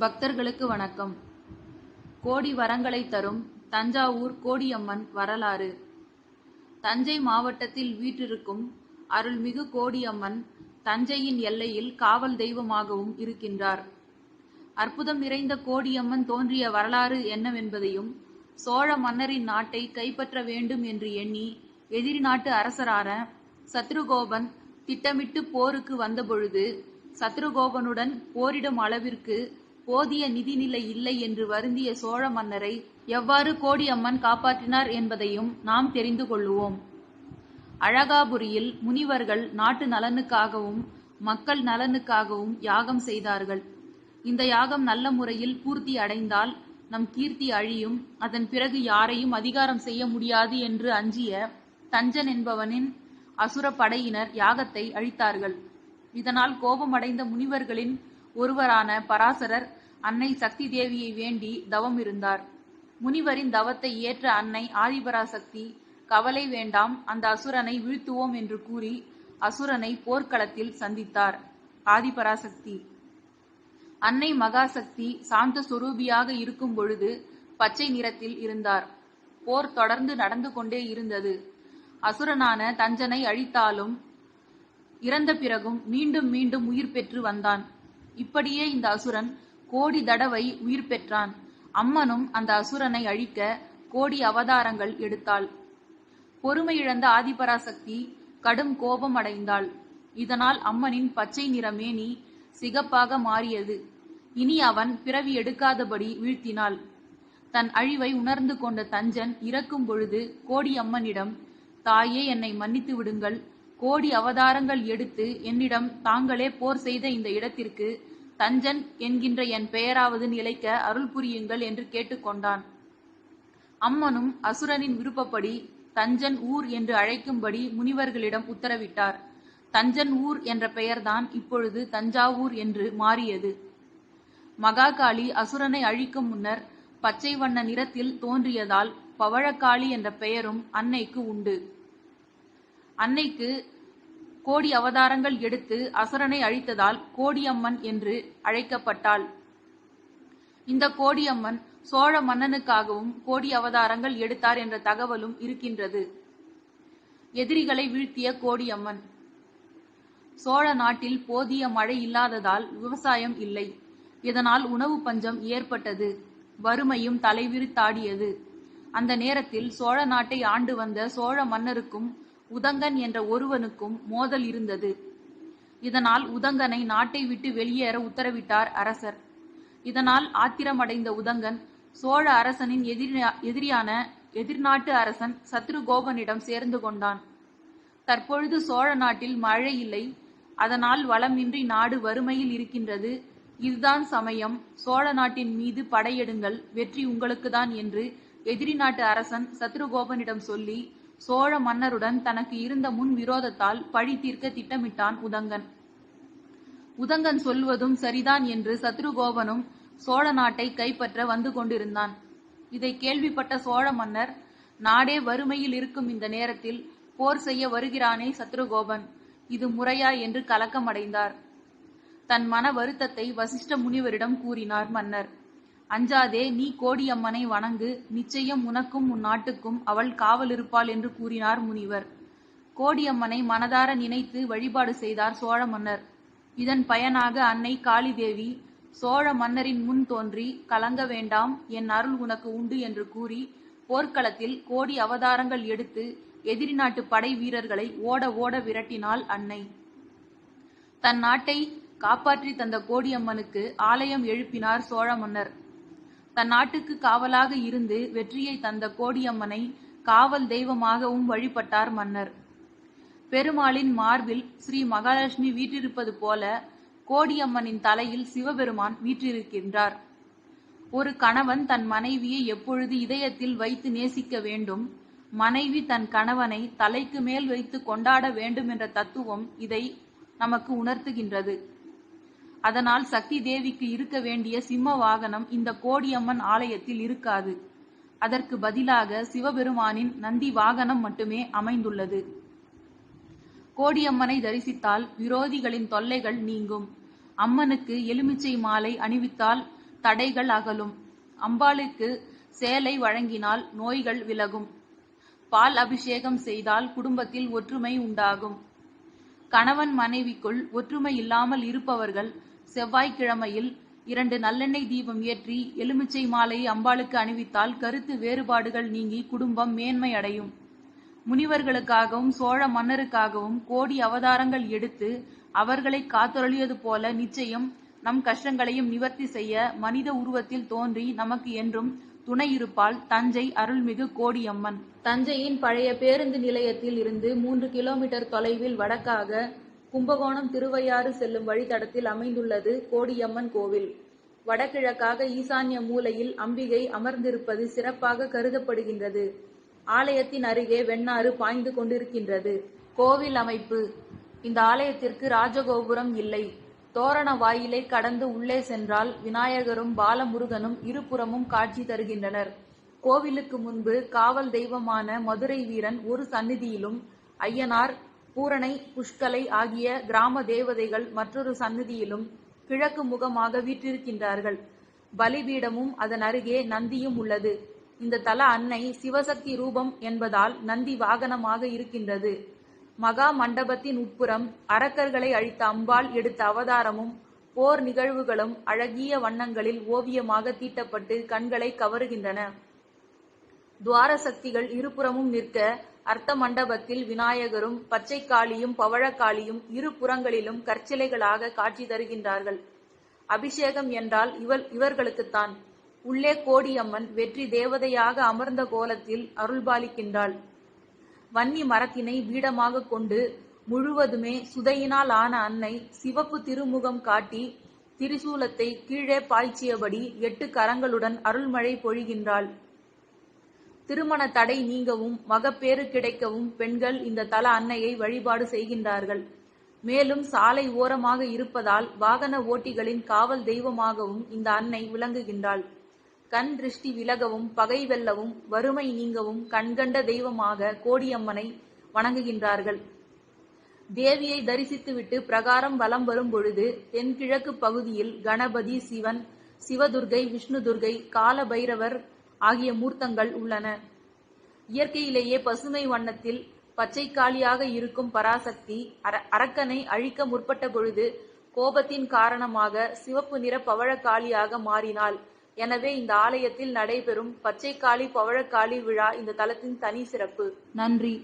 பக்தர்களுக்கு வணக்கம். கோடி வரங்களை தரும் தஞ்சாவூர் கோடியம்மன் வரலாறு. தஞ்சை மாவட்டத்தில் வீற்றிருக்கும் அருள்மிகு கோடியம்மன் தஞ்சையின் எல்லையில் காவல் தெய்வமாகவும் இருக்கின்றார். அற்புதம் நிறைந்த கோடியம்மன் தோன்றிய வரலாறு என்னவென்பதையும், சோழ மன்னரின் நாட்டை கைப்பற்ற வேண்டும் என்று எண்ணி எதிரி நாட்டு அரசரான சத்ருகோபன் திட்டமிட்டு போருக்கு வந்தபொழுது, சத்ருகோபனுடன் போரிடும் அளவிற்கு போதிய நிதிநிலை இல்லை என்று வருந்திய சோழ மன்னரை எவ்வாறு கோடியம்மன் காப்பாற்றினார் என்பதையும் நாம் தெரிந்து கொள்ளுவோம். அழகாபுரியில் முனிவர்கள் நாட்டு நலனுக்காகவும் மக்கள் நலனுக்காகவும் யாகம் செய்தார்கள். இந்த யாகம் நல்ல முறையில் பூர்த்தி அடைந்தால் நம் கீர்த்தி அழியும், அதன் பிறகு யாரையும் அதிகாரம் செய்ய முடியாது என்று அஞ்சிய தஞ்சன் என்பவனின் அசுர படையினர் யாகத்தை அழித்தார்கள். இதனால் கோபமடைந்த முனிவர்களின் ஒருவரான பராசரர் அன்னை சக்தி தேவியை வேண்டி தவம் இருந்தார். முனிவரின் தவத்தை ஏற்ற அன்னை ஆதிபராசக்தி, கவலை வேண்டாம், அந்த அசுரனை வீழ்த்துவோம் என்று கூறி அசுரனை போர்க்களத்தில் சந்தித்தார். ஆதிபராசக்தி அன்னை மகாசக்தி சாந்த சுரூபியாக இருக்கும் பொழுது பச்சை நிறத்தில் இருந்தார். போர் தொடர்ந்து நடந்து கொண்டே இருந்தது. அசுரனான தஞ்சனை அழித்தாலும் இறந்த பிறகும் மீண்டும் மீண்டும் உயிர் பெற்று வந்தான். இப்படியே இந்த அசுரன் கோடி தடவை உயிர் பெற்றான். அம்மனும் அந்த அசுரனை அழிக்க கோடி அவதாரங்கள் எடுத்தாள். பொறுமை இழந்த ஆதிபராசக்தி கடும் கோபம் அடைந்தாள். இதனால் அம்மனின் பச்சை நிற மேனி சிகப்பாக மாறியது. இனி அவன் பிறவி எடுக்காதபடி வீழ்த்தினாள். தன் அழிவை உணர்ந்து கொண்ட தஞ்சன் இறக்கும் பொழுது கோடியம்மனிடம், தாயே, என்னை மன்னித்து விடுங்கள், கோடி அவதாரங்கள் எடுத்து என்னிடம் தாங்களே போர் செய்த இந்த இடத்திற்கு தஞ்சன் என்கின்ற என் பெயராவது நிலைக்க அருள் புரியுங்கள் என்று கேட்டுக்கொண்டான். அம்மனும் அசுரனின் விருப்பப்படி தஞ்சன் ஊர் என்று அழைக்கும்படி முனிவர்களிடம் உத்தரவிட்டார். தஞ்சன் ஊர் என்ற பெயர்தான் இப்பொழுது தஞ்சாவூர் என்று மாறியது. மகாகாளி அசுரனை அழிக்கும் முன்னர் பச்சை வண்ண நிறத்தில் தோன்றியதால் பவழக்காளி என்ற பெயரும் அன்னைக்கு உண்டு. அன்னைக்கு கோடி அவதாரங்கள் எடுத்து அசுரனை அழித்ததால் கோடியம்மன் என்று அழைக்கப்பட்டாள். இந்த கோடியம்மன் சோழ மன்னனுக்காகவும் கோடி அவதாரங்கள் எடுத்தார் என்ற தகவலும் இருக்கின்றது. எதிரிகளை வீழ்த்திய கோடியம்மன். சோழ நாட்டில் போதிய மழை இல்லாததால் விவசாயம் இல்லை. இதனால் உணவு பஞ்சம் ஏற்பட்டது. வறுமையும் தலைவிரித்தாடியது. அந்த நேரத்தில் சோழ நாட்டை ஆண்டு வந்த சோழ மன்னருக்கும் உதங்கன் என்ற ஒருவனுக்கும் மோதல் இருந்தது. இதனால் உதங்கனை நாட்டை விட்டு வெளியேற உத்தரவிட்டார் அரசர். இதனால் ஆத்திரமடைந்த உதங்கன் சோழ அரசனின் எதிரியான எதிர்நாட்டு அரசன் சத்ருகோபனிடம் சேர்ந்து கொண்டான். தற்பொழுது சோழ நாட்டில் மழை இல்லை. அதனால் வளமின்றி நாடு வறுமையில் இருக்கின்றது. இதுதான் சமயம். சோழ நாட்டின் மீது படையெடுங்கள், வெற்றி உங்களுக்குதான் என்று எதிரி நாட்டு அரசன் சத்ருகோபனிடம் சொல்லி சோழ மன்னருடன் தனக்கு இருந்த முன் விரோதத்தால் பழி தீர்க்க திட்டமிட்டான் உதங்கன். உதங்கன் சொல்வதும் சரிதான் என்று சத்ருகோபனும் சோழ நாட்டை கைப்பற்ற வந்து கொண்டிருந்தான். இதை கேள்விப்பட்ட சோழ மன்னர், நாடே வறுமையில் இருக்கும் இந்த நேரத்தில் போர் செய்ய வருகிறானே சத்ருகோபன், இது முறையா என்று கலக்கமடைந்தார். தன் மன வருத்தத்தை வசிஷ்ட முனிவரிடம் கூறினார் மன்னர். அஞ்சாதே, நீ கோடியம்மனை வணங்கு, நிச்சயம் உனக்கும் உன் நாட்டுக்கும் அவள் காவல் இருப்பாள் என்று கூறினார் முனிவர். கோடியம்மனை மனதார நினைத்து வழிபாடு செய்தார் சோழ மன்னர். இதன் பயனாக அன்னை காளிதேவி சோழ மன்னரின் முன் தோன்றி, கலங்க வேண்டாம், என் அருள் உனக்கு உண்டு என்று கூறி போர்க்களத்தில் கோடி அவதாரங்கள் எடுத்து எதிரி நாட்டு படை வீரர்களை ஓட ஓட விரட்டினாள் அன்னை. தன் நாட்டை காப்பாற்றி தந்த கோடியம்மனுக்கு ஆலயம் எழுப்பினார் சோழ மன்னர். தன் நாட்டுக்கு காவலாக இருந்து வெற்றியை தந்த கோடியம்மனை காவல் தெய்வமாகவும் வழிபட்டார் மன்னர். பெருமாளின் மார்பில் ஸ்ரீ மகாலட்சுமி வீற்றிருப்பது போல கோடியம்மனின் தலையில் சிவபெருமான் வீற்றிருக்கின்றார். ஒரு கணவன் தன் மனைவியை எப்பொழுது இதயத்தில் வைத்து நேசிக்க வேண்டும், மனைவி தன் கணவனை தலைக்கு மேல் வைத்து கொண்டாட வேண்டும் என்ற தத்துவம் இதை நமக்கு உணர்த்துகின்றது. அதனால் சக்தி தேவிக்கு இருக்க வேண்டிய சிம்ம வாகனம் இந்த கோடியம்மன் ஆலயத்தில் இருக்காது. அதற்கு பதிலாக சிவபெருமானின் நந்தி வாகனம் மட்டுமே அமைந்துள்ளது. கோடியம்மனை தரிசித்தால் விரோதிகளின் தொல்லைகள் நீங்கும். அம்மனுக்கு எலுமிச்சை மாலை அணிவித்தால் தடைகள் அகலும். அம்பாளுக்கு சேலை வழங்கினால் நோய்கள் விலகும். பால் அபிஷேகம் செய்தால் குடும்பத்தில் ஒற்றுமை உண்டாகும். கணவன் மனைவிக்குள் ஒற்றுமை இல்லாமல் இருப்பவர்கள் செவ்வாய்க்கிழமையில் 2 நல்லெண்ணெய் தீபம் ஏற்றி எலுமிச்சை மாலை அம்பாளுக்கு அணிவித்தால் கருத்து வேறுபாடுகள் நீங்கி குடும்பம் மேன்மை அடையும். முனிவர்களுக்காகவும் சோழ மன்னருக்காகவும் கோடி அவதாரங்கள் எடுத்து அவர்களை காத்தருளியது போல நிச்சயம் நம் கஷ்டங்களையும் நிவர்த்தி செய்ய மனித உருவத்தில் தோன்றி நமக்கு என்றும் துணை இருப்பாள் தஞ்சை அருள்மிகு கோடியம்மன். தஞ்சையின் பழைய பேருந்து நிலையத்தில் இருந்து 3 கிலோமீட்டர் தொலைவில் வடக்காக கும்பகோணம் திருவையாறு செல்லும் வழித்தடத்தில் அமைந்துள்ளது கோடியம்மன் கோவில். வடகிழக்காக ஈசான்ய மூலையில் அம்பிகை அமர்ந்திருப்பது சிறப்பாக கருதப்படுகின்றது. ஆலயத்தின் அருகே வெண்ணாறு பாய்ந்து கொண்டிருக்கின்றது. கோவில் அமைப்பு: இந்த ஆலயத்திற்கு ராஜகோபுரம் இல்லை. தோரண வாயிலை கடந்து உள்ளே சென்றால் விநாயகரும் பாலமுருகனும் இருபுறமும் காட்சி தருகின்றனர். கோவிலுக்கு முன்பு காவல் தெய்வமான மதுரை வீரன் ஒரு சந்நிதியிலும், ஐயனார், பூரணை, புஷ்கலை ஆகிய கிராம தேவதைகள் மற்றொரு சந்நிதியிலும் கிழக்கு முகமாக வீற்றிருக்கின்றார்கள். பலிபீடமும் அதன் அருகே நந்தியும் உள்ளது. இந்த தல அன்னை சிவசக்தி ரூபம் என்பதால் நந்தி வாகனமாக இருக்கின்றது. மகா மண்டபத்தின் உட்புறம் அரக்கர்களை அழித்த அம்பாள் எடுத்த அவதாரமும் போர் நிகழ்வுகளும் அழகிய வண்ணங்களில் ஓவியமாக தீட்டப்பட்டு கண்களை கவருகின்றன. துவார சக்திகள் இருபுறமும் நிற்க அர்த்த மண்டபத்தில் விநாயகரும் பச்சை காளியும் பவழக்காளியும் இரு புறங்களிலும் கற்சிலைகளாக காட்சி தருகின்றார்கள். அபிஷேகம் என்றால் இவர்களுக்குத்தான். உள்ளே கோடியம்மன் வெற்றி தேவதையாக அமர்ந்த கோலத்தில் அருள்பாலிக்கின்றாள். வன்னி மரத்தினை பீடமாக கொண்டு முழுவதுமே சுதையினால் ஆன அன்னை சிவப்பு திருமுகம் காட்டி திரிசூலத்தை கீழே பாய்ச்சியபடி 8 கரங்களுடன் அருள்மழை பொழிகின்றாள். திருமண தடை நீங்கவும் மகப்பேறு கிடைக்கவும் பெண்கள் இந்த தல அன்னையை வழிபாடு செய்கின்றார்கள். மேலும் சாலை ஓரமாக இருப்பதால் வாகன ஓட்டிகளின் காவல் தெய்வமாகவும் இந்த அன்னை விளங்குகின்றாள். கண் திருஷ்டி விலகவும் பகை வெல்லவும் வறுமை நீங்கவும் கண்கண்ட தெய்வமாக கோடியம்மனை வணங்குகின்றார்கள். தேவியை தரிசித்துவிட்டு பிரகாரம் வலம் வரும் பொழுது தென்கிழக்கு பகுதியில் கணபதி, சிவன், சிவதுர்கை, விஷ்ணு துர்கை, கால பைரவர் ஆகிய மூர்த்தங்கள் உள்ளன. இயற்கையிலேயே பசுமை வண்ணத்தில் பச்சை காளியாக இருக்கும் பராசக்தி அரக்கனை அழிக்க முற்பட்ட பொழுது கோபத்தின் காரணமாக சிவப்பு நிற பவழக்காளியாக மாறினாள். எனவே இந்த ஆலயத்தில் நடைபெறும் பச்சைக்காளி பவழக்காளி விழா இந்த தலத்தின் தனி சிறப்பு. நன்றி.